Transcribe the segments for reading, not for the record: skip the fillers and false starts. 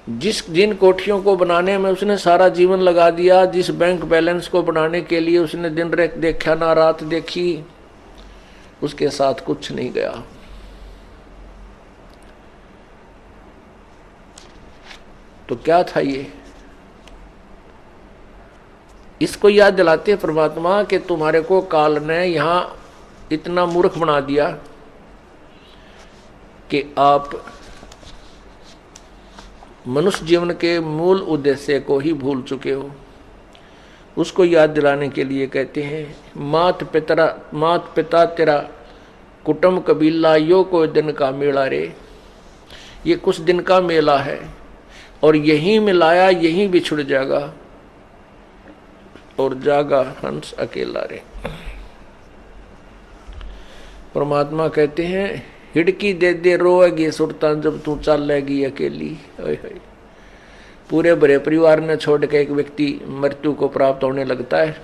जिन कोठियों को बनाने में उसने सारा जीवन लगा दिया, जिस बैंक बैलेंस को बनाने के लिए उसने दिन रात देखा ना रात देखी, उसके साथ कुछ नहीं गया। तो क्या था ये? इसको याद दिलाते हैं परमात्मा कि तुम्हारे को काल ने यहां इतना मूर्ख बना दिया कि आप मनुष्य जीवन के मूल उद्देश्य को ही भूल चुके हो। उसको याद दिलाने के लिए कहते हैं, मात पिता तेरा कुटुंब कबीला यो कोई दिन का मेला रे। ये कुछ दिन का मेला है और यहीं मिलाया यहीं बिछुड़ जाएगा, और जागा हंस अकेला रे। परमात्मा कहते हैं, हिड़की दे दे रोएगी सुरतान जब तू चलेगी अकेली। पूरे बड़े परिवार ने छोड़ के एक व्यक्ति मृत्यु को प्राप्त होने लगता है,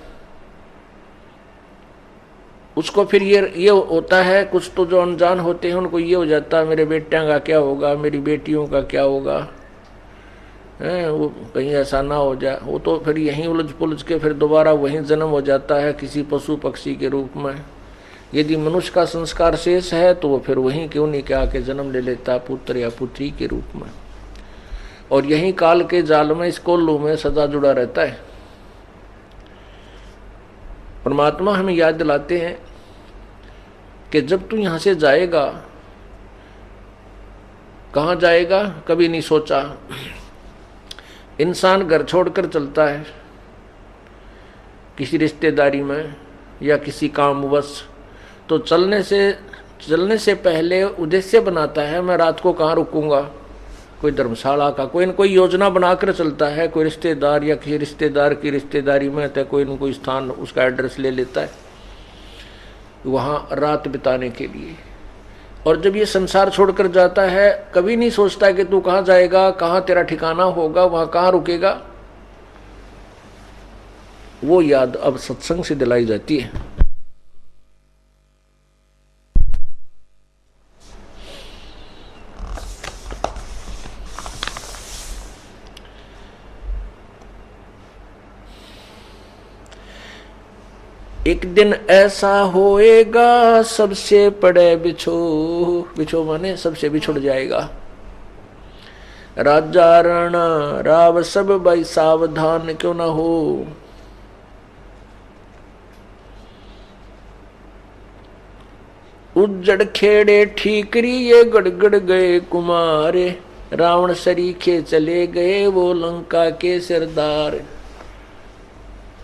उसको फिर ये होता है, कुछ तो जो अनजान होते हैं उनको ये हो जाता है मेरे बेटियों का क्या होगा, मेरी बेटियों का क्या होगा, वो कहीं ऐसा ना हो जाए। वो तो फिर यहीं उलझ पुलझ के फिर दोबारा वहीं जन्म हो जाता है किसी पशु पक्षी के रूप में। यदि मनुष्य का संस्कार शेष है तो वो फिर वहीं क्यों नहीं क्या के जन्म ले लेता पुत्र या पुत्री के रूप में, और यहीं काल के जाल में इस कोल्लू में सदा जुड़ा रहता है। परमात्मा हमें याद दिलाते हैं कि जब तू यहां से जाएगा, कहां जाएगा कभी नहीं सोचा। इंसान घर छोड़कर चलता है किसी रिश्तेदारी में या किसी कामवश, तो चलने से पहले उद्देश्य बनाता है, मैं रात को कहाँ रुकूंगा। कोई धर्मशाला का कोई न कोई योजना बनाकर चलता है, कोई रिश्तेदार या किसी रिश्तेदार की रिश्तेदारी में तो कोई न कोई स्थान उसका एड्रेस ले लेता है वहाँ रात बिताने के लिए। और जब ये संसार छोड़कर जाता है कभी नहीं सोचता कि तू कहाँ जाएगा, कहाँ तेरा ठिकाना होगा, वहाँ कहाँ रुकेगा। वो याद अब सत्संग से दिलाई जाती है। एक दिन ऐसा होएगा सबसे पड़े बिछो माने सबसे बिछुड़ जाएगा। राजा राणा राव सब भाई सावधान क्यों ना हो। उज्जड़ खेड़े ठीकरी ये गड़गड़ गए कुमार, रावण सरीखे चले गए वो लंका के सरदार।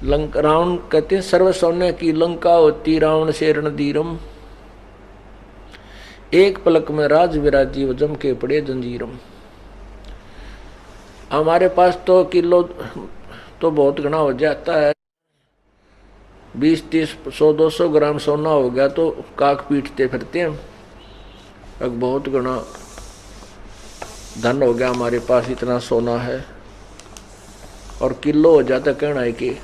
रावण कहते हैं सर्व सोने की लंका होती रावण से रणधीरम, एक पलक में राज विराजी वो जम के पड़े जंजीरम। हमारे पास तो किलो तो बहुत घना हो जाता है, 20, 30, 100, 200 ग्राम सोना हो गया तो काक पीटते फिरते हैं। अब बहुत घना धन हो गया हमारे पास, इतना सोना है, और किलो हो जाता कहना है कि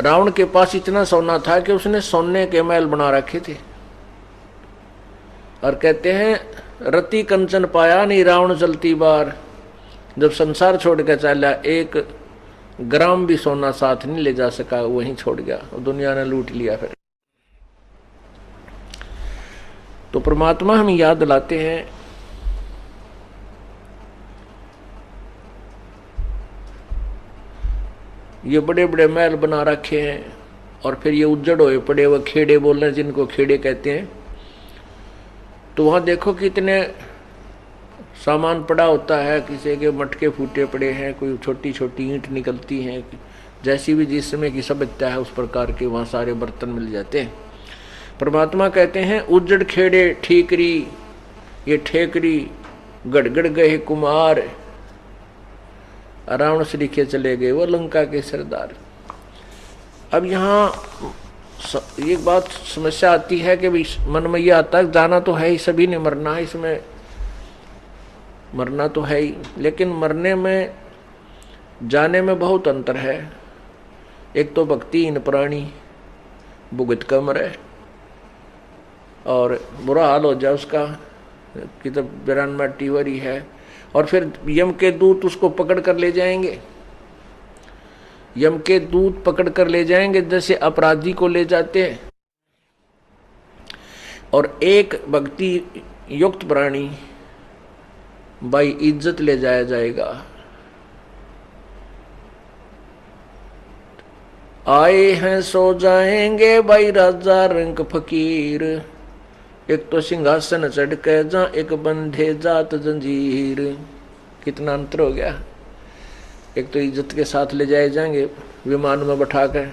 रावण के पास इतना सोना था कि उसने सोने के महल बना रखे थे। और कहते हैं रति कंचन पाया नहीं रावण चलती बार, जब संसार छोड़ के चला एक ग्राम भी सोना साथ नहीं ले जा सका, वहीं छोड़ गया, दुनिया ने लूट लिया। फिर तो परमात्मा हमें याद दिलाते हैं ये बड़े बड़े महल बना रखे हैं और फिर ये उज्जड़ हुए पड़े हुए खेड़े बोल रहे हैं, जिनको खेड़े कहते हैं। तो वहाँ देखो कितने सामान पड़ा होता है, किसी के मटके फूटे पड़े हैं, कोई छोटी छोटी ईंट निकलती हैं, जैसी भी जिस समय की सभ्यता है उस प्रकार के वहाँ सारे बर्तन मिल जाते हैं। परमात्मा कहते हैं उज्जड़ खेड़े ठीकरी ये ठेकरी गड़गड़ गए कुमार, रावण सरीखे चले गए वो लंका के सरदार। अब यहाँ एक बात समस्या आती है कि मन में यह आता है जाना तो है ही, सभी ने मरना है, इसमें मरना तो है ही, लेकिन मरने में जाने में बहुत अंतर है। एक तो भक्तिहीन प्राणी भुगत कर मरे और बुरा हाल हो जाए उसका कि तो बिरान माटी हो रही है, और फिर यम के दूत उसको पकड़ कर ले जाएंगे। यम के दूत पकड़ कर ले जाएंगे जैसे अपराधी को ले जाते हैं। और एक भक्ति युक्त प्राणी बाई इज्जत ले जाया जाएगा। आए हैं सो जाएंगे भाई राजा रंग फकीर, एक तो सिंहासन चढ़ के जा एक बंधे जात जंजीर। कितना अंतर हो गया। एक तो इज्जत के साथ ले जाए जाएंगे विमान में बैठा कर,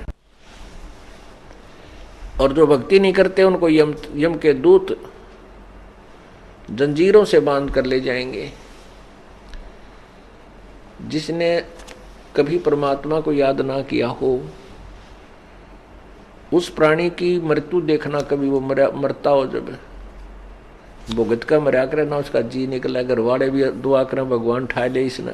और जो भक्ति नहीं करते उनको यम के दूत जंजीरों से बांध कर ले जाएंगे। जिसने कभी परमात्मा को याद ना किया हो, उस प्राणी की मृत्यु देखना, कभी वो मरता हो, जब भुगत का मरा करे ना उसका जी निकला, घर वाले भी दुआ करें भगवान ठा ले इसने,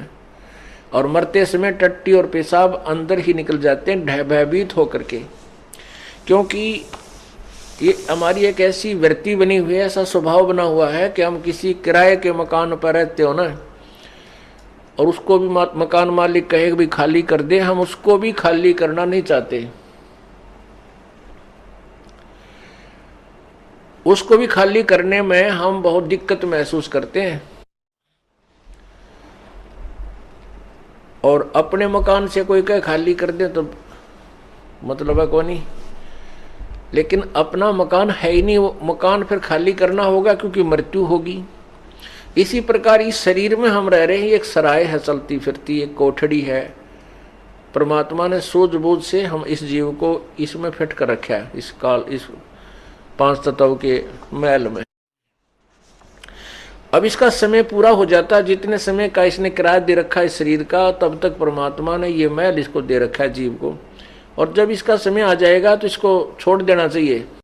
और मरते समय टट्टी और पेशाब अंदर ही निकल जाते हैं भयभीत होकर के। क्योंकि ये हमारी एक ऐसी वृत्ति बनी हुई है, ऐसा स्वभाव बना हुआ है कि हम किसी किराए के मकान पर रहते हो ना, और उसको भी मकान मालिक कहे भी खाली कर दे, हम उसको भी खाली करना नहीं चाहते। उसको भी खाली करने में हम बहुत दिक्कत महसूस करते हैं। और अपने मकान से कोई कहे खाली कर दे तो मतलब है कौन ही, लेकिन अपना मकान है ही नहीं, वो मकान फिर खाली करना होगा क्योंकि मृत्यु होगी। इसी प्रकार इस शरीर में हम रह रहे हैं, एक सराय है चलती फिरती, एक कोठड़ी है। परमात्मा ने सूझबूझ से हम इस जीव को इसमें फिट कर रखा है, इस काल, इस 5 तत्व के महल में। अब इसका समय पूरा हो जाता, जितने समय का इसने किराया दे रखा है इस शरीर का, तब तक परमात्मा ने ये महल इसको दे रखा है जीव को। और जब इसका समय आ जाएगा तो इसको छोड़ देना चाहिए।